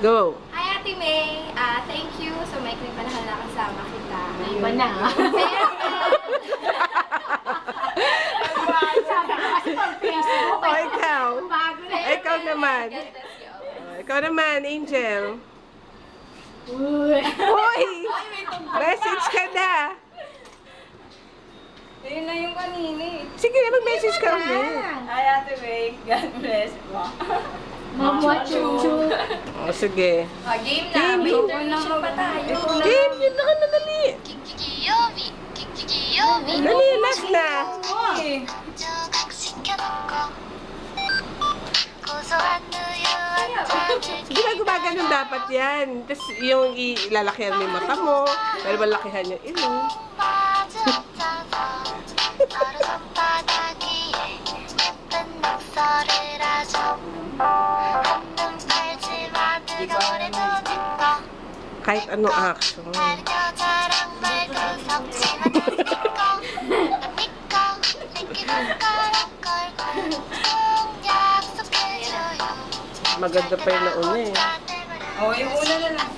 Go! Hi, Ate May. Thank you sa maikling panahon na kasama kita. Iba na. O, ikaw. Bago na. Ikaw naman. God bless you always. O, ikaw naman, Angel. Uy. Hoy! Message ka na. Yun na yung kanina eh. Sige na, mag-message ka ulit. Hi, Ate May. God bless. Mama chuchu. O, sige. Game na. May intermission pa tayo. Game, yun na ka na, dali. Dali, last na. Sige na, gumaganon dapat yan. Tapos yung ilalakihan mo yung mata mo, pero malakihan yung ilong. Kahit anong action. Maganda pa yung nauna eh. Oh, yung una na lang.